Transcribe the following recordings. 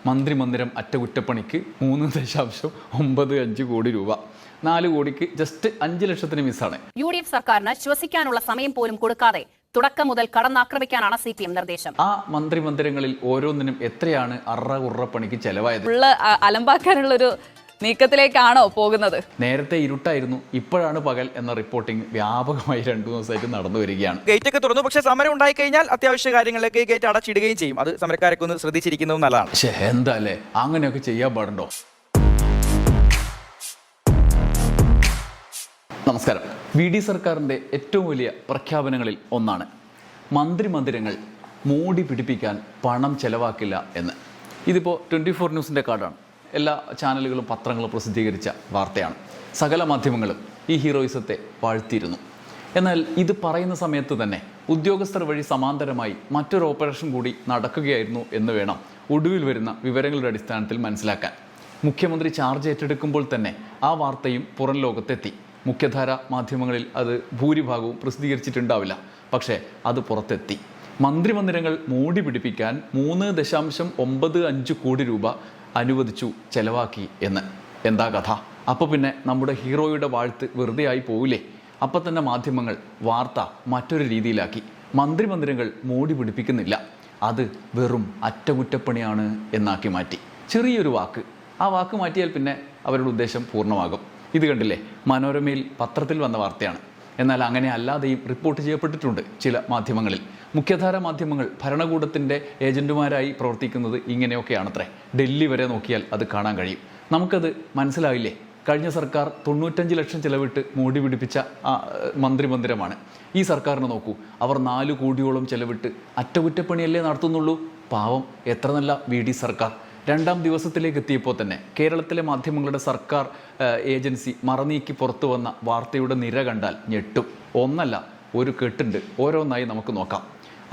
മന്ത്രിമന്ദിരം അറ്റകുറ്റപ്പണിക്ക് 3.95 കോടി രൂപ. 4 കോടിക്ക് ജസ്റ്റ് 5 ലക്ഷത്തിന് മിസ്സാണ്. UDF സർക്കാരിന് ശ്വസിക്കാനുള്ള സമയം പോലും കൊടുക്കാതെ തുടക്കം മുതൽ കടന്നാക്രമിക്കാനാണ് CPM നിർദ്ദേശം. ആ മന്ത്രിമന്ദിരങ്ങളിൽ ഓരോന്നിനും എത്രയാണ് അറകുറപ്പണിക്ക് ചെലവായത്? അലമ്പാക്കാനുള്ള ഒരു നീക്കത്തിലേക്കാണോ പോകുന്നത്? നേരത്തെ ഇരുട്ടായിരുന്നു, ഇപ്പോഴാണ് പകൽ എന്ന റിപ്പോർട്ടിംഗ് വ്യാപകമായി 2 ദിവസമായിട്ട് നടന്നു വരികയാണ്. ഗേറ്റ് ഒക്കെ തുറന്നു, പക്ഷേ സമരം ഉണ്ടായി കഴിഞ്ഞാൽ അത്യാവശ്യ കാര്യങ്ങളിലേക്ക് ഗേറ്റ് അടച്ചിടുകയും ചെയ്യും. അത് സമരക്കാരൊക്കെ ഒന്ന് ശ്രദ്ധിച്ചിരിക്കുന്നത് നല്ലതാണ്. പക്ഷേ എന്താ അല്ലേ, അങ്ങനെയൊക്കെ ചെയ്യാൻ പാടുണ്ടോ? നമസ്കാരം. VD സർക്കാരിൻ്റെ ഏറ്റവും വലിയ പ്രഖ്യാപനങ്ങളിൽ ഒന്നാണ് മന്ത്രിമന്ദിരങ്ങൾ മോടി പിടിപ്പിക്കാൻ പണം ചെലവാക്കില്ല എന്ന്. ഇതിപ്പോൾ 24 ന്യൂസിൻ്റെ കാർഡാണ്. എല്ലാ ചാനലുകളും പത്രങ്ങളും പ്രസിദ്ധീകരിച്ച വാർത്തയാണ്. സകല മാധ്യമങ്ങളും ഈ ഹീറോയിസത്തെ വാഴ്ത്തിയിരുന്നു. എന്നാൽ ഇത് പറയുന്ന സമയത്ത് തന്നെ ഉദ്യോഗസ്ഥർ വഴി സമാന്തരമായി മറ്റൊരു ഓപ്പറേഷൻ കൂടി നടക്കുകയായിരുന്നു എന്ന് വേണം ഒടുവിൽ വരുന്ന വിവരങ്ങളുടെ അടിസ്ഥാനത്തിൽ മനസ്സിലാക്കാൻ. മുഖ്യമന്ത്രി ചാർജ് ഏറ്റെടുക്കുമ്പോൾ തന്നെ ആ വാർത്തയും പുറം ലോകത്തെത്തി. മുഖ്യധാര മാധ്യമങ്ങളിൽ അത് ഭൂരിഭാഗവും പ്രസിദ്ധീകരിച്ചിട്ടുണ്ടാവില്ല, പക്ഷേ അത് പുറത്തെത്തി. മന്ത്രിമന്ദിരങ്ങൾ മോടി പിടിപ്പിക്കാൻ 3.95 കോടി രൂപ അനുവദിച്ചു, ചെലവാക്കി എന്ന്. എന്താ കഥ? അപ്പോൾ പിന്നെ നമ്മുടെ ഹീറോയുടെ വാഴ്ത്ത് വെറുതെ ആയി പോവില്ലേ? അപ്പം തന്നെ മാധ്യമങ്ങൾ വാർത്ത മറ്റൊരു രീതിയിലാക്കി. മന്ത്രിമന്ദിരങ്ങൾ മോടി പിടിപ്പിക്കുന്നില്ല, അത് വെറും അറ്റകുറ്റപ്പണിയാണ് എന്നാക്കി മാറ്റി. ചെറിയൊരു വാക്ക്, ആ വാക്ക് മാറ്റിയാൽ പിന്നെ അവരുടെ ഉദ്ദേശം പൂർണ്ണമാകും. ഇത് കണ്ടില്ലേ, മനോരമയിൽ പത്രത്തിൽ വന്ന വാർത്തയാണ്. എന്നാൽ അങ്ങനെ അല്ലാതെയും റിപ്പോർട്ട് ചെയ്യപ്പെട്ടിട്ടുണ്ട് ചില മാധ്യമങ്ങളിൽ. മുഖ്യധാര മാധ്യമങ്ങൾ ഭരണകൂടത്തിൻ്റെ ഏജന്റുമാരായി പ്രവർത്തിക്കുന്നത് ഇങ്ങനെയൊക്കെയാണത്രേ. ഡൽഹി വരെ നോക്കിയാൽ അത് കാണാൻ കഴിയും. നമുക്കത് മനസ്സിലായില്ലേ? കഴിഞ്ഞ സർക്കാർ 95 ലക്ഷം ചിലവിട്ട് മോടി പിടിപ്പിച്ച മന്ത്രിമന്ദിരമാണ്. ഈ സർക്കാരിന് നോക്കൂ, അവർ 4 കോടിയോളം ചിലവിട്ട് അറ്റകുറ്റപ്പണിയല്ലേ നടത്തുന്നുള്ളൂ. പാവം, എത്ര നല്ല VD സർക്കാർ. 2ാം ദിവസത്തിലേക്ക് എത്തിയപ്പോൾ തന്നെ കേരളത്തിലെ മാധ്യമങ്ങളുടെ സർക്കാർ ഏജൻസി മറനീക്കി പുറത്തു വന്ന വാർത്തയുടെ നിര കണ്ടാൽ ഞെട്ടും. ഒന്നല്ല, ഒരു കെട്ടുണ്ട്. ഓരോന്നായി നമുക്ക് നോക്കാം.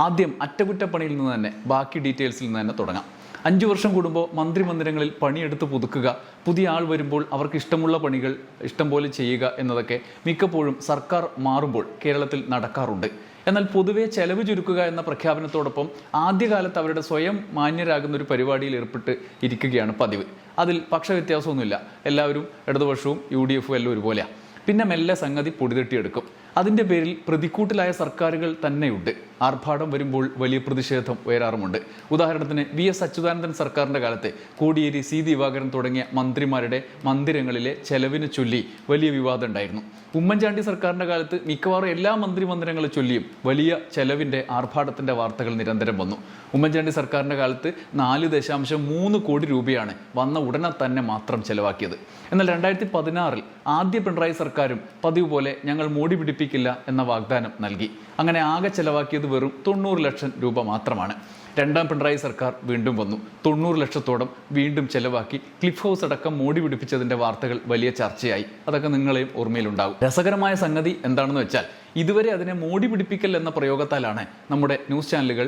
ആദ്യം അറ്റകുറ്റപ്പണിയിൽ നിന്ന് തന്നെ, ബാക്കി ഡീറ്റെയിൽസിൽ നിന്ന് തന്നെ തുടങ്ങാം. 5 വർഷം കൂടുമ്പോൾ മന്ത്രിമന്ദിരങ്ങളിൽ പണിയെടുത്ത് പുതുക്കുക, പുതിയ ആൾ വരുമ്പോൾ അവർക്ക് ഇഷ്ടമുള്ള പണികൾ ഇഷ്ടം പോലെ ചെയ്യുക എന്നതൊക്കെ മിക്കപ്പോഴും സർക്കാർ മാറുമ്പോൾ കേരളത്തിൽ നടക്കാറുണ്ട്. എന്നാൽ പൊതുവെ ചെലവ് ചുരുക്കുക എന്ന പ്രഖ്യാപനത്തോടൊപ്പം ആദ്യകാലത്ത് അവരുടെ സ്വയം മാന്യരാകുന്ന ഒരു പരിപാടിയിൽ ഏർപ്പെട്ട് ഇരിക്കുകയാണ് പതിവ്. അതിൽ പക്ഷവ്യത്യാസമൊന്നുമില്ല, എല്ലാവരും ഇടതുപക്ഷവും UDF എല്ലാം ഒരുപോലെയാണ്. പിന്നെ മെല്ലെ സംഗതി പൊടിതട്ടിയെടുക്കും. അതിൻ്റെ പേരിൽ പ്രതിക്കൂട്ടിലായ സർക്കാരുകൾ തന്നെയുണ്ട്. ആർഭാടം വരുമ്പോൾ വലിയ പ്രതിഷേധം ഉയരാറുമുണ്ട്. ഉദാഹരണത്തിന് VS അച്യുതാനന്ദൻ സർക്കാരിൻ്റെ കാലത്തെ കോടിയേരി C ദിവാകരൻ തുടങ്ങിയ മന്ത്രിമാരുടെ മന്ദിരങ്ങളിലെ ചെലവിന് ചൊല്ലി വലിയ വിവാദം ഉണ്ടായിരുന്നു. ഉമ്മൻചാണ്ടി സർക്കാരിൻ്റെ കാലത്ത് മിക്കവാറും എല്ലാ മന്ത്രിമന്ദിരങ്ങളെ ചൊല്ലിയും വലിയ ചെലവിൻ്റെ ആർഭാടത്തിൻ്റെ വാർത്തകൾ നിരന്തരം വന്നു. ഉമ്മൻചാണ്ടി സർക്കാരിൻ്റെ കാലത്ത് 4.3 കോടി രൂപയാണ് വന്ന ഉടനെ തന്നെ മാത്രം ചെലവാക്കിയത്. എന്നാൽ 2016 ആദ്യ പിണറായി സർക്കാരും പതിവ് പോലെ ഞങ്ങൾ മോടി പിടിപ്പിക്കില്ല എന്ന വാഗ്ദാനം നൽകി. അങ്ങനെ ആകെ ചെലവാക്കിയത് വെറും 90 ലക്ഷം രൂപ മാത്രമാണ്. 2ാം പിണറായി സർക്കാർ വീണ്ടും വന്നു. 90 ലക്ഷത്തോളം വീണ്ടും ചെലവാക്കി. ക്ലിഫ് ഹൗസ് അടക്കം മോടി പിടിപ്പിച്ചതിൻ്റെ വാർത്തകൾ വലിയ ചർച്ചയായി. അതൊക്കെ നിങ്ങളെയും ഓർമ്മയിലുണ്ടാകും. രസകരമായ സംഗതി എന്താണെന്ന് വെച്ചാൽ, ഇതുവരെ അതിനെ മോടി പിടിപ്പിക്കൽ എന്ന പ്രയോഗത്താലാണ് നമ്മുടെ ന്യൂസ് ചാനലുകൾ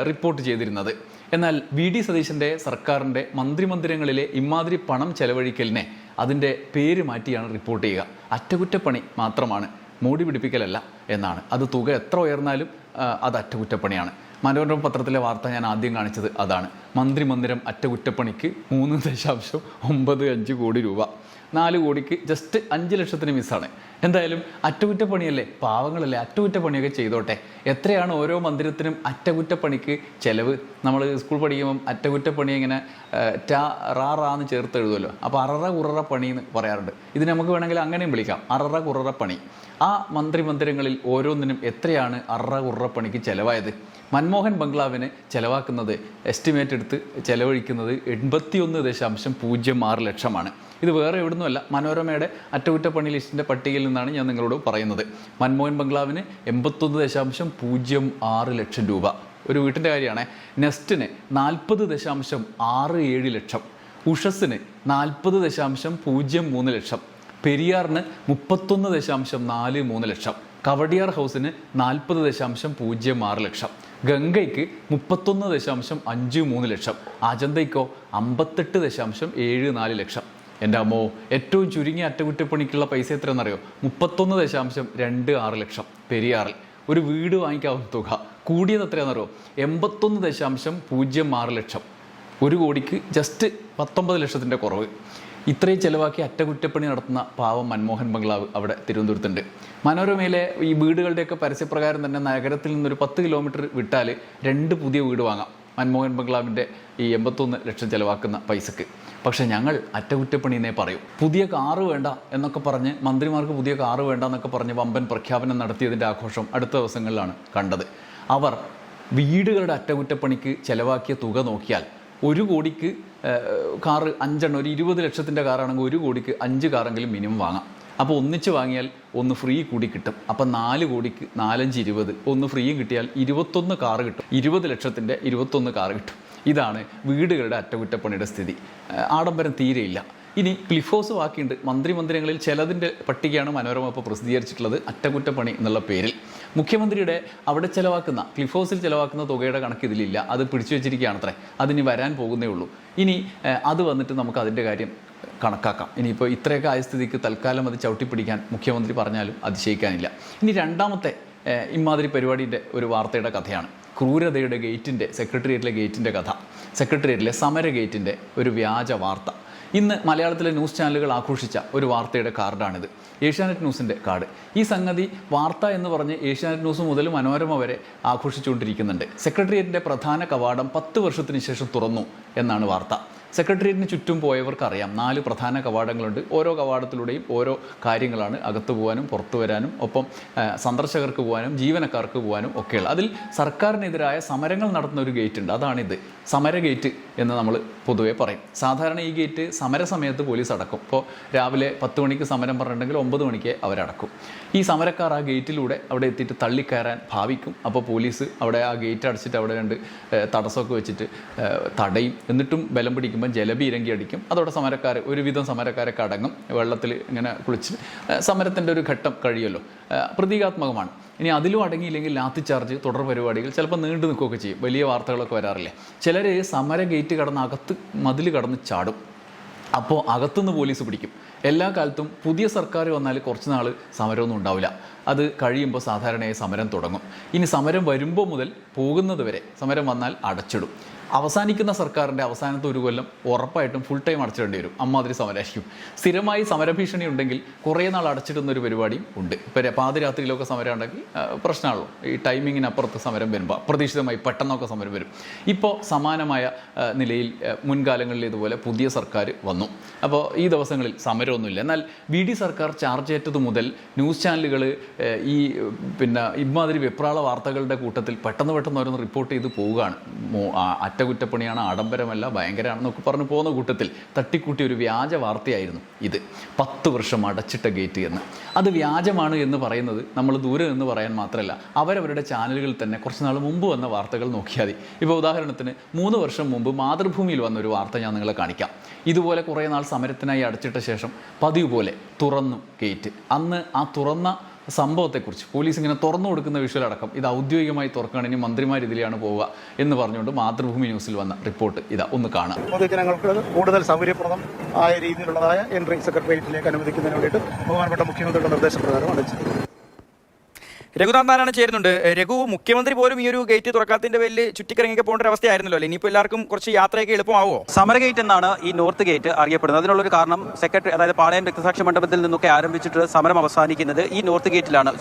റിപ്പോർട്ട് ചെയ്തിരുന്നത്. എന്നാൽ VD സതീശൻ്റെ സർക്കാരിൻ്റെ മന്ത്രിമന്ദിരങ്ങളിലെ ഇമാതിരി പണം ചെലവഴിക്കലിനെ അതിൻ്റെ പേര് മാറ്റിയാണ് റിപ്പോർട്ട് ചെയ്യുക. അറ്റകുറ്റപ്പണി മാത്രമാണ്, മോടി പിടിപ്പിക്കലല്ല എന്നാണ്. അത് തുക എത്ര ഉയർന്നാലും അത് അറ്റകുറ്റപ്പണിയാണ്. മനോരമ പത്രത്തിലെ വാർത്ത ഞാൻ ആദ്യം കാണിച്ചത് അതാണ്. മന്ത്രിമന്ദിരം അറ്റകുറ്റപ്പണിക്ക് 3.95 കോടി രൂപ. 4 കോടിക്ക് ജസ്റ്റ് 5 ലക്ഷത്തിന് മിസ്സാണ്. എന്തായാലും അറ്റകുറ്റപ്പണിയല്ലേ, പാവങ്ങളല്ലേ, അറ്റകുറ്റപ്പണിയൊക്കെ ചെയ്തോട്ടെ. എത്രയാണ് ഓരോ മന്ദിരത്തിനും അറ്റകുറ്റപ്പണിക്ക് ചെലവ്? നമ്മൾ സ്കൂൾ പഠിക്കുമ്പം അറ്റകുറ്റപ്പണി ഇങ്ങനെ റാന്ന് ചേർത്ത് എഴുതുമല്ലോ. അപ്പോൾ അററ കുററ പണി എന്ന് പറയാറുണ്ട്. ഇത് നമുക്ക് വേണമെങ്കിൽ അങ്ങനെയും വിളിക്കാം, അററ കുററ പണി. ആ മന്ത്രിമന്ദിരങ്ങളിൽ ഓരോന്നിനും എത്രയാണ് അററ കുററ പണിക്ക് ചെലവായത്? മൻമോഹൻ ബംഗ്ലാവിന് ചെലവാക്കുന്നത്, എസ്റ്റിമേറ്റ് എടുത്ത് ചെലവഴിക്കുന്നത് 81.06 ലക്ഷമാണ്. ഇത് വേറെ എവിടുന്നുമല്ല, മനോരമയുടെ അറ്റകുറ്റപ്പണി ലിസ്റ്റിൻ്റെ പട്ടികയിൽ നിന്നാണ് ഞാൻ നിങ്ങളോട് പറയുന്നത്. മൻമോഹൻ ബംഗ്ലാവിന് 81.06 ലക്ഷം രൂപ. ഒരു വീട്ടിൻ്റെ കാര്യമാണ്. നെസ്റ്റിന് 40.67 ലക്ഷം. ഉഷസ്സിന് 40.03 ലക്ഷം. പെരിയാറിന് 31.43 ലക്ഷം. കവടിയാർ ഹൗസിന് 40.06 ലക്ഷം. ഗംഗയ്ക്ക് 31.53 ലക്ഷം. അജന്തയ്ക്കോ 58.74 ലക്ഷം. എൻ്റെ അമ്മോ, ഏറ്റവും ചുരുങ്ങിയ അറ്റകുറ്റപ്പണിക്കുള്ള പൈസ എത്രയെന്നറിയോ? 31.26 ലക്ഷം. പെരിയാറിൽ ഒരു വീട് വാങ്ങിക്കാവുന്ന തുക. കൂടിയത് എത്രയാണെന്നറിയോ? 81.06 ലക്ഷം. 1 കോടിക്ക് ജസ്റ്റ് 19 ലക്ഷത്തിൻ്റെ കുറവ്. ഇത്രയും ചിലവാക്കി അറ്റകുറ്റപ്പണി നടത്തുന്ന പാവം മൻമോഹൻ ബംഗ്ലാവ് അവിടെ തിരുവനന്തപുരത്തുണ്ട്. മനോരമയിലെ ഈ വീടുകളുടെയൊക്കെ പരസ്യപ്രകാരം തന്നെ നഗരത്തിൽ നിന്നൊരു 10 കിലോമീറ്റർ വിട്ടാൽ 2 പുതിയ വീട് വാങ്ങാം മൻമോഹൻ ബംഗ്ലാവിൻ്റെ ഈ 81 ലക്ഷം ചിലവാക്കുന്ന പൈസക്ക്. പക്ഷേ ഞങ്ങൾ അറ്റകുറ്റപ്പണിയെന്നേ പറയും. പുതിയ കാറ് വേണ്ട എന്നൊക്കെ പറഞ്ഞ് മന്ത്രിമാർക്ക് പുതിയ കാറ് വേണ്ട എന്നൊക്കെ പറഞ്ഞ് വമ്പൻ പ്രഖ്യാപനം നടത്തിയതിൻ്റെ ആഘോഷം അടുത്ത ദിവസങ്ങളിലാണ് കണ്ടത്. അവർ വീടുകളുടെ അറ്റകുറ്റപ്പണിക്ക് ചിലവാക്കിയ തുക നോക്കിയാൽ 1 കോടിക്ക് കാറ് 5 എണ്ണം, ഒരു 20 ലക്ഷത്തിൻ്റെ കാറാണെങ്കിൽ 1 കോടിക്ക് 5 കാറെങ്കിലും മിനിമം വാങ്ങാം. അപ്പോൾ ഒന്നിച്ച് വാങ്ങിയാൽ 1 ഫ്രീ കൂടി കിട്ടും. അപ്പം 4 കോടിക്ക് 4, 5, 20 1 ഫ്രീയും കിട്ടിയാൽ 21 കാറ് കിട്ടും. 20 ലക്ഷത്തിൻ്റെ 21 കാറ് കിട്ടും. ഇതാണ് വീടുകളുടെ അറ്റകുറ്റപ്പണിയുടെ സ്ഥിതി. ആഡംബരം തീരെയില്ല. ഇനി ക്ലിഫ് ഹൗസ് ബാക്കിയുണ്ട്. മന്ത്രിമന്ദിരങ്ങളിൽ ചിലതിൻ്റെ പട്ടികയാണ് മനോരമ ഇപ്പോൾ പ്രസിദ്ധീകരിച്ചിട്ടുള്ളത് അറ്റകുറ്റപ്പണി എന്നുള്ള പേരിൽ. മുഖ്യമന്ത്രിയുടെ അവിടെ ചിലവാക്കുന്ന ക്ലിഫ് ഹൗസിൽ ചിലവാക്കുന്ന തുകയുടെ കണക്ക് ഇതിലില്ല. അത് പിടിച്ചു വെച്ചിരിക്കുകയാണത്രേ. അതിനി വരാൻ പോകുന്നേ ഉള്ളൂ. ഇനി അത് വന്നിട്ട് നമുക്ക് അതിൻ്റെ കാര്യം കണക്കാക്കാം. ഇനിയിപ്പോൾ ഇത്രയൊക്കെ ആയ സ്ഥിതിക്ക് തൽക്കാലം അത് ചവിട്ടിപ്പിടിക്കാൻ മുഖ്യമന്ത്രി പറഞ്ഞാലും അതിശയിക്കാനില്ല. ഇനി രണ്ടാമത്തെ ഇമാതിരി പരിപാടിയുടെ ഒരു വാർത്തയുടെ കഥയാണ്. ക്രൂരതയുടെ ഗേറ്റിൻ്റെ, സെക്രട്ടേറിയറ്റിലെ ഗേറ്റിൻ്റെ കഥ. സെക്രട്ടേറിയറ്റിലെ സമര ഗേറ്റിൻ്റെ ഒരു വ്യാജ വാർത്ത. ഇന്ന് മലയാളത്തിലെ ന്യൂസ് ചാനലുകൾ ആഘോഷിച്ച ഒരു വാർത്തയുടെ കാർഡാണിത്. ഏഷ്യാനെറ്റ് ന്യൂസിൻ്റെ കാർഡ്. ഈ സംഗതി വാർത്ത എന്ന് പറഞ്ഞ് ഏഷ്യാനെറ്റ് ന്യൂസ് മുതൽ മനോരമ വരെ ആഘോഷിച്ചുകൊണ്ടിരിക്കുന്നുണ്ട്. സെക്രട്ടേറിയറ്റിൻ്റെ പ്രധാന കവാടം 10 വർഷത്തിന് ശേഷം തുറന്നു എന്നാണ് വാർത്ത. സെക്രട്ടേറിയറ്റിന് ചുറ്റും പോയവർക്കറിയാം 4 പ്രധാന കവാടങ്ങളുണ്ട്. ഓരോ കവാടത്തിലൂടെയും ഓരോ കാര്യങ്ങളാണ് അകത്ത് പോകാനും പുറത്തു വരാനും ഒപ്പം സന്ദർശകർക്ക് പോകാനും ജീവനക്കാർക്ക് പോകാനും ഒക്കെയുള്ള. അതിൽ സർക്കാരിനെതിരായ സമരങ്ങൾ നടത്തുന്ന ഒരു ഗേറ്റ് ഉണ്ട്. അതാണിത്, സമര ഗേറ്റ് എന്ന് നമ്മൾ പൊതുവെ പറയും. സാധാരണ ഈ ഗേറ്റ് സമരസമയത്ത് പോലീസ് അടക്കും. ഇപ്പോൾ രാവിലെ 10 മണിക്ക് സമരം പറഞ്ഞിട്ടുണ്ടെങ്കിൽ 9 മണിക്ക് അവരടക്കും. ഈ സമരക്കാർ ആ ഗേറ്റിലൂടെ അവിടെ എത്തിയിട്ട് തള്ളിക്കയറാൻ ഭാവിക്കും. അപ്പോൾ പോലീസ് അവിടെ ആ ഗേറ്റ് അടച്ചിട്ട് അവിടെ 2 തടസ്സമൊക്കെ വെച്ചിട്ട് തടയും. എന്നിട്ടും ബലം പിടിക്കുമ്പോൾ ജലബീരങ്കി അടിക്കും. അതോടെ സമരക്കാർ, ഒരുവിധം സമരക്കാരൊക്കെ അടങ്ങും. വെള്ളത്തിൽ ഇങ്ങനെ കുളിച്ച് സമരത്തിൻ്റെ ഒരു ഘട്ടം കഴിയുമല്ലോ. പ്രതീകാത്മകമാണ്. ഇനി അതിലും അടങ്ങിയില്ലെങ്കിൽ ലാത്തി ചാർജ്, തുടർ പരിപാടികൾ ചിലപ്പോൾ നീണ്ടു നിൽക്കുകയൊക്കെ ചെയ്യും. വലിയ വാർത്തകളൊക്കെ വരാറില്ലേ. ചിലർ സമര ഗേറ്റ് കടന്ന് അകത്ത് മതിൽ കടന്ന് ചാടും. അപ്പോൾ അകത്തുനിന്ന് പോലീസ് പിടിക്കും. എല്ലാ കാലത്തും പുതിയ സർക്കാർ വന്നാൽ കുറച്ച് നാൾ സമരമൊന്നും ഉണ്ടാവില്ല. അത് കഴിയുമ്പോൾ സാധാരണയായി സമരം തുടങ്ങും. ഇനി സമരം വരുമ്പോൾ മുതൽ പോകുന്നത് വരെ സമരം വന്നാൽ അടച്ചിടും. അവസാനിക്കുന്ന സർക്കാരിൻ്റെ അവസാനത്തെ 1 കൊല്ലം ഉറപ്പായിട്ടും ഫുൾ ടൈം അടച്ചിടേണ്ടി വരും. അമ്മാതിരി സമരമായിരിക്കും. സ്ഥിരമായി സമരഭീഷണി ഉണ്ടെങ്കിൽ കുറേ നാൾ അടച്ചിടുന്നൊരു പരിപാടിയും ഉണ്ട്. ഇപ്പോൾ പാതിരാത്രിയിലൊക്കെ സമരം ഉണ്ടെങ്കിൽ പ്രശ്നമാണല്ലോ. ഈ ടൈമിങ്ങിനപ്പുറത്ത് സമരം വരുമ്പോൾ അപ്രതീക്ഷിതമായി പെട്ടെന്നൊക്കെ സമരം വരും. ഇപ്പോൾ സമാനമായ നിലയിൽ മുൻകാലങ്ങളിൽ ഇതുപോലെ പുതിയ സർക്കാർ വന്നു. അപ്പോൾ ഈ ദിവസങ്ങളിൽ സമരമൊന്നുമില്ല. എന്നാൽ VD സർക്കാർ ചാർജ് ഏറ്റത് മുതൽ ന്യൂസ് ചാനലുകൾ ഈ ഇമാതിരി വെപ്രാള വാർത്തകളുടെ കൂട്ടത്തിൽ പെട്ടെന്ന് ഓരോന്ന് റിപ്പോർട്ട് ചെയ്ത് പോവുകയാണ്. അറ്റകുറ്റപ്പണിയാണ്, ആഡംബരമല്ല, ഭയങ്കരമാണെന്നൊക്കെ പറഞ്ഞ് പോകുന്ന കൂട്ടത്തിൽ തട്ടിക്കൂട്ടി ഒരു വ്യാജ വാർത്തയായിരുന്നു ഇത്. 10 വർഷം അടച്ചിട്ട ഗേറ്റ് എന്ന്. അത് വ്യാജമാണ് എന്ന് പറയുന്നത് നമ്മൾ ദൂരെ നിന്ന് പറയാൻ മാത്രമല്ല, അവരവരുടെ ചാനലുകളിൽ തന്നെ കുറച്ച് നാൾ മുമ്പ് വന്ന വാർത്തകൾ നോക്കിയാൽ മതി. ഇപ്പോൾ ഉദാഹരണത്തിന് 3 വർഷം മുമ്പ് മാതൃഭൂമിയിൽ വന്ന ഒരു വാർത്ത ഞാൻ നിങ്ങളെ കാണിക്കാം. ഇതുപോലെ കുറേ നാൾ സമരത്തിനായി അടച്ചിട്ട ശേഷം പതിവ് പോലെ തുറന്നു ഗേറ്റ്. അന്ന് ആ തുറന്ന സംഭവത്തെക്കുറിച്ച് പോലീസ് ഇങ്ങനെ തുറന്നു കൊടുക്കുന്ന വിഷ്വലടക്കം ഇത് ഔദ്യോഗികമായി തുറക്കുകയാണ്, ഇനി മന്ത്രിമാർ ഇതിലെയാണ് പോവുക എന്ന് പറഞ്ഞുകൊണ്ട് മാതൃഭൂമി ന്യൂസിൽ വന്ന റിപ്പോർട്ട് ഇതാ ഒന്ന് കാണാം. പൊതുജനങ്ങൾക്ക് കൂടുതൽ സൗകര്യപ്രദം ആയ രീതിയിലുള്ളതായ എൻട്രി സെക്രട്ടേറിയറ്റിലേക്ക് അനുവദിക്കുന്നതിന് വേണ്ടിയിട്ട് ബഹുമാനപ്പെട്ട മുഖ്യമന്ത്രിയുടെ നിർദ്ദേശപ്രകാരം അടച്ചു. രഘുനാഥ് നാരായണൻ ചേരുന്നുണ്ട്. രഘു, മുഖ്യമന്ത്രി പോലും ഈ ഒരു ഗേറ്റ് തുറക്കാത്തതിന്റെ പേരിൽ ചുറ്റിക്കറങ്ങി പോകേണ്ട ഒരു അവസ്ഥയായിരുന്നല്ലോ. ഇനിയിപ്പോൾ എല്ലാവർക്കും കുറച്ച് യാത്രയൊക്കെ എളുപ്പമാവോ? സമര ഗേറ്റ് എന്നാണ് ഈ നോർത്ത് ഗേറ്റ് അറിയപ്പെടുന്നത്. അതിനുള്ളൊരു കാരണം സെക്രട്ടറി, അതായത് പാളയം രക്തസാക്ഷി മണ്ഡപത്തിൽ നിന്നൊക്കെ ആരംഭിച്ചിട്ട് സമരം അവസാനിക്കുന്നത് ഈ നോർത്ത് ഗേറ്റിലാണ്.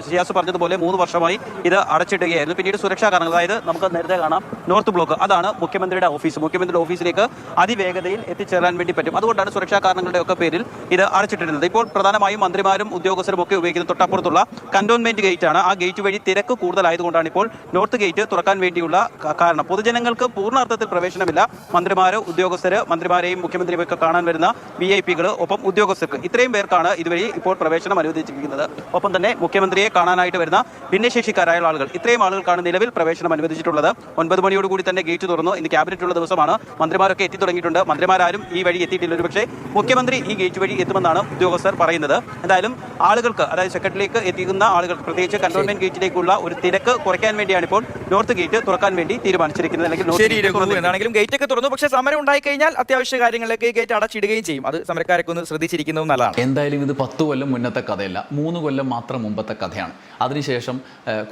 ഷിയാസ് പറഞ്ഞതുപോലെ 3 വർഷമായി ഇത് അടച്ചിടുകയായിരുന്നു. പിന്നീട് സുരക്ഷാ കാരണങ്ങൾ, അതായത് നമുക്ക് നേരത്തെ കാണാം നോർത്ത് ബ്ലോക്ക്, അതാണ് മുഖ്യമന്ത്രിയുടെ ഓഫീസ്. മുഖ്യമന്ത്രിയുടെ ഓഫീസിലേക്ക് അതിവേഗതയിൽ എത്തിച്ചേരാൻ വേണ്ടി പറ്റും. അതുകൊണ്ടാണ് സുരക്ഷാ കാരണങ്ങളുടെ ഒക്കെ പേരിൽ ഇത് അടച്ചിട്ടിരുന്നത്. ഇപ്പോൾ പ്രധാനമായും മന്ത്രിമാരും ഉദ്യോഗസ്ഥരും ഒക്കെ ഉപയോഗിക്കുന്ന തൊട്ടപ്പുറത്തുള്ള കന്റോൺമെന്റ് ആണ്. ആ ഗേറ്റ് വഴി തിരക്ക് കൂടുതലായതുകൊണ്ടാണ് ഇപ്പോൾ നോർത്ത് ഗേറ്റ് തുറക്കാൻ വേണ്ടിയുള്ള കാരണം. പൊതുജനങ്ങൾക്ക് പൂർണ്ണാർത്ഥത്തിൽ പ്രവേശനമില്ല. മന്ത്രിമാരോ ഉദ്യോഗസ്ഥര്, മന്ത്രിമാരെയും മുഖ്യമന്ത്രിയും ഒക്കെ കാണാൻ വരുന്ന VIP-കൾ, ഒപ്പം ഉദ്യോഗസ്ഥർക്ക്, ഇത്രയും പേർക്കാണ് ഇതുവഴി ഇപ്പോൾ പ്രവേശനം അനുവദിച്ചിരിക്കുന്നത്. ഒപ്പം തന്നെ മുഖ്യമന്ത്രിയെ കാണാനായിട്ട് വരുന്ന ഭിന്നശേഷിക്കാരായ ആളുകൾ, ഇത്രയും ആളുകൾക്കാണ് നിലവിൽ പ്രവേശനം അനുവദിച്ചിട്ടുള്ളത്. 9 മണിയോടുകൂടി തന്നെ ഗേറ്റ് തുറന്നു. ഇന്ന് ക്യാബിനറ്റുള്ള ദിവസമാണ്. മന്ത്രിമാരൊക്കെ എത്തി തുടങ്ങിയിട്ടുണ്ട്. മന്ത്രിമാരും ഈ വഴി എത്തിയിട്ടില്ല. ഒരു പക്ഷേ മുഖ്യമന്ത്രി ഈ ഗേറ്റ് വഴി എത്തുമെന്നാണ് ഉദ്യോഗസ്ഥർ പറയുന്നത്. എന്തായാലും ആളുകൾക്ക്, അതായത് സെക്രട്ടറിയിലേക്ക് എത്തിക്കുന്ന ആളുകൾ, പ്രത്യേകിച്ച് പ്രത്യേകിച്ച് കന്റോൺമെന്റ് ഗേറ്റിലേക്കുള്ള ഒരു തിരക്ക് കുറയ്ക്കാൻ വേണ്ടിയാണ് ഇപ്പോൾ നോർത്ത് ഗേറ്റ് തുറക്കാൻ വേണ്ടി തീരുമാനിച്ചിരിക്കുന്നത്. അല്ലെങ്കിൽ north ശരി gate രഘു, എന്താണെങ്കിലും ഗേറ്റ് ഒക്കെ തുറന്നു. പക്ഷേ സമരം ഉണ്ടായി കഴിഞ്ഞാൽ അത്യാവശ്യ കാര്യങ്ങളിലേക്ക് ഗേറ്റ് അടച്ചിടുകയും ചെയ്യും. അത് സമരക്കാരൊക്കെ ഒന്ന് ശ്രദ്ധിച്ചിരിക്കുന്നത് നല്ലതാണ്. എന്തായാലും ഇത് 10 കൊല്ലം മുന്നത്തെ കഥയല്ല, 3 കൊല്ലം മാത്രം മുമ്പത്തെ കഥയാണ്. അതിനുശേഷം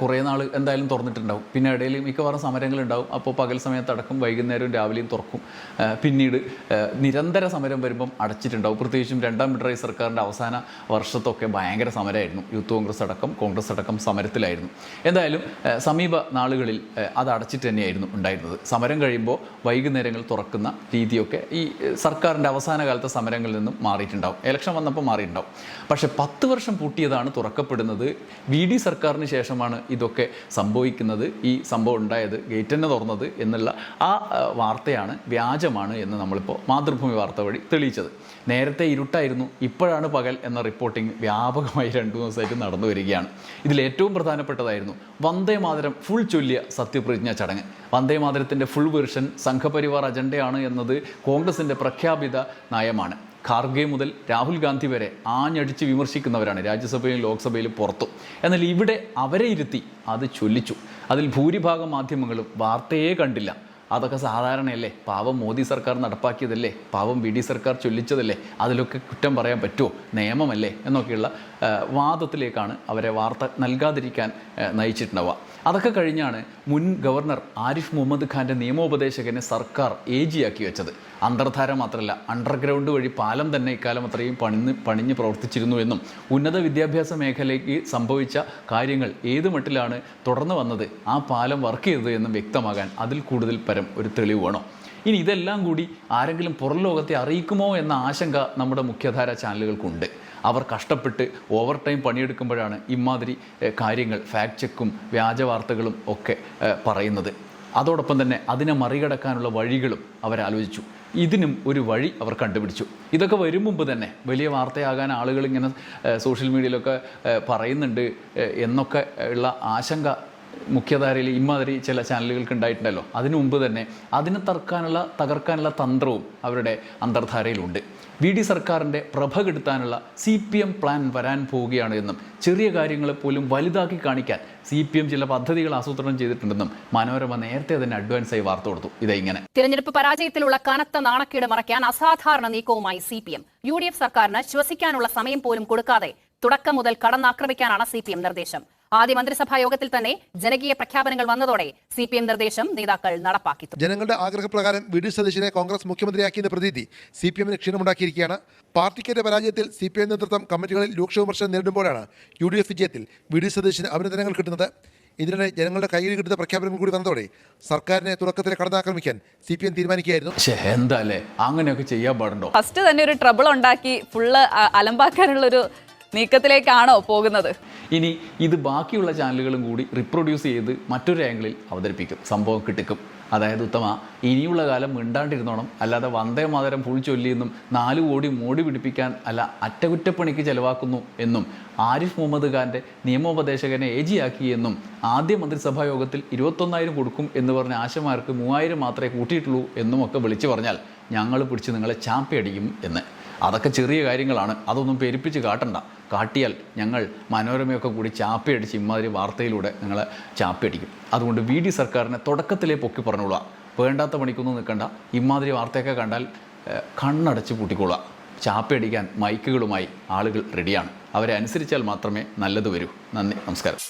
കുറേ നാൾ എന്തായാലും തുറന്നിട്ടുണ്ടാവും. പിന്നെ ഇടയിൽ മിക്കവാറും സമരങ്ങളുണ്ടാവും. അപ്പോൾ പകൽ സമയത്ത് അടക്കം, വൈകുന്നേരവും രാവിലെയും തുറക്കും. പിന്നീട് നിരന്തര സമരം വരുമ്പം അടച്ചിട്ടുണ്ടാവും. പ്രത്യേകിച്ചും 2ാം പിണറായി സർക്കാരിൻ്റെ അവസാന വർഷത്തൊക്കെ ഭയങ്കര സമരമായിരുന്നു. യൂത്ത് കോൺഗ്രസ് അടക്കം സമരത്തിലായിരുന്നു. എന്തായാലും സമീപ നാളുകളിൽ അത് അടച്ചിട്ട് തന്നെയായിരുന്നു ഉണ്ടായിരുന്നത്. സമരം കഴിയുമ്പോൾ വൈകുന്നേരങ്ങൾ തുറക്കുന്ന രീതിയൊക്കെ ഈ സർക്കാരിൻ്റെ അവസാന കാലത്തെ സമരങ്ങളിൽ നിന്നും മാറിയിട്ടുണ്ടാവും. ഇലക്ഷൻ വന്നപ്പോൾ മാറിയിട്ടുണ്ടാവും. പക്ഷേ 10 വർഷം പൂട്ടിയതാണ് തുറക്കപ്പെടുന്നത്. VD സർക്കാരിന് ശേഷമാണ് ഇതൊക്കെ സംഭവിക്കുന്നത്. ഈ സംഭവം ഉണ്ടായത്, ഗേറ്റ് തന്നെ തുറന്നത് എന്നുള്ള ആ വാർത്തയാണ് വ്യാജമാണ് എന്ന് നമ്മളിപ്പോൾ മാതൃഭൂമി വാർത്ത വഴി തെളിയിച്ചത്. നേരത്തെ ഇരുട്ടായിരുന്നു, ഇപ്പോഴാണ് പകൽ എന്ന റിപ്പോർട്ടിംഗ് വ്യാപകമായി 2 ദിവസമായിട്ട് നടന്നു വരികയാണ്. ഇതിൽ ഏറ്റവും പ്രധാനപ്പെട്ടതായിരുന്നു വന്ദേ മാതരം ഫുൾ ചൊല്ലിയ സത്യപ്രതിജ്ഞാ ചടങ്ങ്. വന്ദേ മാതരത്തിൻ്റെ ഫുൾ വെർഷൻ സംഘപരിവാർ അജണ്ടയാണ് എന്നത് കോൺഗ്രസിൻ്റെ പ്രഖ്യാപിത നയമാണ്. ഖാർഗെ മുതൽ രാഹുൽ ഗാന്ധി വരെ ആഞ്ഞടിച്ച് വിമർശിക്കുന്നവരാണ് രാജ്യസഭയിലും ലോക്സഭയിലും പുറത്തും. എന്നാൽ ഇവിടെ അവരെ ഇരുത്തി അത് ചൊല്ലിച്ചു. അതിൽ ഭൂരിഭാഗം മാധ്യമങ്ങളും വാർത്തയെ കണ്ടില്ല. അതൊക്കെ സാധാരണയല്ലേ, പാവം മോദി സർക്കാർ നടപ്പാക്കിയതല്ലേ, പാവം VD സർക്കാർ ചൊല്ലിച്ചതല്ലേ, അതിലൊക്കെ കുറ്റം പറയാൻ പറ്റുമോ, നിയമമല്ലേ എന്നൊക്കെയുള്ള വാദത്തിലേക്കാണ് അവരെ വാർത്ത നൽകാതിരിക്കാൻ നയിച്ചിട്ടുണ്ടാവുക. അതൊക്കെ കഴിഞ്ഞാണ് മുൻ ഗവർണർ ആരിഫ് മുഹമ്മദ് ഖാൻ്റെ നിയമോപദേശകനെ സർക്കാർ AG ആക്കി വെച്ചത്. അന്തർധാര മാത്രമല്ല, അണ്ടർഗ്രൗണ്ട് വഴി പാലം തന്നെ ഇക്കാലം അത്രയും പണിഞ്ഞ് പ്രവർത്തിച്ചിരുന്നു എന്നും ഉന്നത വിദ്യാഭ്യാസ മേഖലയ്ക്ക് സംഭവിച്ച കാര്യങ്ങൾ ഏത് മട്ടിലാണ് തുടർന്ന് വന്നത്, ആ പാലം വർക്ക് ചെയ്തത് എന്നും വ്യക്തമാകാൻ അതിൽ കൂടുതൽ പരം ഒരു തെളിവ് വേണം. ഇനി ഇതെല്ലാം കൂടി ആരെങ്കിലും പുറം ലോകത്തെ അറിയിക്കുമോ എന്ന ആശങ്ക നമ്മുടെ മുഖ്യധാര ചാനലുകൾക്കുണ്ട്. അവർ കഷ്ടപ്പെട്ട് ഓവർ ടൈം പണിയെടുക്കുമ്പോഴാണ് ഇമാതിരി കാര്യങ്ങൾ, ഫാക്ട് ചെക്കും വ്യാജ വാർത്തകളും ഒക്കെ പറയുന്നത്. അതോടൊപ്പം തന്നെ അതിനെ മറികടക്കാനുള്ള വഴികളും അവരാലോചിച്ചു. ഇതിനും ഒരു വഴി അവർ കണ്ടുപിടിച്ചു. ഇതൊക്കെ വരും മുമ്പ് തന്നെ വലിയ വാർത്തയാകാൻ ആളുകൾ ഇങ്ങനെ സോഷ്യൽ മീഡിയയിലൊക്കെ പറയുന്നുണ്ട് എന്നൊക്കെ ഉള്ള ആശങ്ക മുഖ്യധാരയിൽ ഇമാതിരി ചില ചാനലുകൾക്ക് ഉണ്ടായിട്ടുണ്ടല്ലോ. അതിനു മുമ്പ് തന്നെ അതിനെ തകർക്കാനുള്ള തന്ത്രവും അവരുടെ അന്തർധാരയിലുണ്ട്. VD സർക്കാരിൻ്റെ പ്രഭ കെടുത്താനുള്ള CPM പ്ലാൻ വരാൻ പോവുകയാണ് എന്നും ചെറിയ കാര്യങ്ങളെ പോലും വലുതാക്കി കാണിക്കാൻ CPM ചില പദ്ധതികൾ ആസൂത്രണം ചെയ്തിട്ടുണ്ടെന്നും മനോരമ നേരത്തെ തന്നെ അഡ്വാൻസായി വാർത്ത കൊടുത്തു. ഇങ്ങനെ തിരഞ്ഞെടുപ്പ് പരാജയത്തിലുള്ള കനത്ത നാണക്കേട് മറയ്ക്കാൻ അസാധാരണ നീക്കവുമായി CPM. UDF സർക്കാരിന് ശ്വസിക്കാനുള്ള സമയം പോലും കൊടുക്കാതെ തുടക്കം മുതൽ കടന്നാക്രമിക്കാനാണ് CPM നിർദ്ദേശം. ആദ്യ മന്ത്രിസഭാ യോഗത്തിൽ തന്നെ ജനകീയ പ്രഖ്യാപനങ്ങൾ വന്നതോടെ CPM നിർദ്ദേശം നേതാക്കൾ നടപ്പാക്കി. ജനങ്ങളുടെ ആഗ്രഹപ്രകാരം VD സതീശനെ കോൺഗ്രസ് മുഖ്യമന്ത്രിയാക്കിയെന്ന പ്രതീതി CPM-ന് ക്ഷീണമുണ്ടാക്കിയിരിക്കുകയാണ്. പാർട്ടിക്കെതിരെ പരാജയത്തിൽ CPM നേതൃത്വം കമ്മിറ്റികളിൽ രൂക്ഷ വിമർശനം നേരിടുമ്പോഴാണ് UDF വിജയത്തിൽ VD സതീശന് അഭിനന്ദനങ്ങൾ കിട്ടുന്നത്. ഇതിനിടെ ജനങ്ങളുടെ കയ്യിൽ കിട്ടുന്ന പ്രഖ്യാപനങ്ങൾ കൂടി വന്നതോടെ സർക്കാരിനെ തുടക്കത്തിൽ കടന്നാക്രമിക്കാൻ CPM തീരുമാനിക്കുകയായിരുന്നു. എന്താല്ലേ, അങ്ങനെയൊക്കെ ചെയ്യാൻ പാടുണ്ടോ? ഫസ്റ്റ് തന്നെ ഒരു ട്രബിൾ ഉണ്ടാക്കി ഫുള്ള് അലമ്പാക്കാനുള്ളൊരു നീക്കത്തിലേക്കാണോ പോകുന്നത്? ഇനി ഇത് ബാക്കിയുള്ള ചാനലുകളും കൂടി റിപ്രൊഡ്യൂസ് ചെയ്ത് മറ്റൊരു ആംഗിളിൽ അവതരിപ്പിക്കും, സംഭവം കിട്ടിക്കും. അതായത് ഉത്തമ, ഇനിയുള്ള കാലം മിണ്ടാണ്ടിരുന്നോണം, അല്ലാതെ വന്ദേ മാതരം ഫുൾ ചൊല്ലിയെന്നും 4 കോടി മോടി പിടിപ്പിക്കാൻ അല്ല അറ്റകുറ്റപ്പണിക്ക് ചെലവാക്കുന്നു എന്നും ആരിഫ് മുഹമ്മദ് ഖാൻ്റെ നിയമോപദേശകനെ AG ആക്കി എന്നും ആദ്യ മന്ത്രിസഭാ യോഗത്തിൽ 21,000 കൊടുക്കും എന്ന് പറഞ്ഞ ആശമാർക്ക് 3,000 മാത്രമേ കൂട്ടിയിട്ടുള്ളൂ എന്നും ഒക്കെ വിളിച്ചു പറഞ്ഞാൽ ഞങ്ങൾ പിടിച്ച് നിങ്ങളെ ചാപ്പയടിക്കും എന്ന്. അതൊക്കെ ചെറിയ കാര്യങ്ങളാണ്, അതൊന്നും പെരുപ്പിച്ച് കാട്ടണ്ട. കാട്ടിയാൽ ഞങ്ങൾ മനോരമയൊക്കെ കൂടി ചാപ്പയടിച്ച് ഇമാതിരി വാർത്തയിലൂടെ ഞങ്ങളെ ചാപ്പയടിക്കും. അതുകൊണ്ട് VD സർക്കാരിനെ തുടക്കത്തിലേ പൊക്കി പറഞ്ഞോളുക. വേണ്ടാത്ത പണിക്കൊന്നും നിൽക്കണ്ട. ഇമാതിരി വാർത്തയൊക്കെ കണ്ടാൽ കണ്ണടച്ച് പൂട്ടിക്കൊള്ളുക. ചാപ്പയടിക്കാൻ മൈക്കുകളുമായി ആളുകൾ റെഡിയാണ്. അവരെ അനുസരിച്ചാൽ മാത്രമേ നല്ലത് വരൂ. നന്ദി, നമസ്കാരം.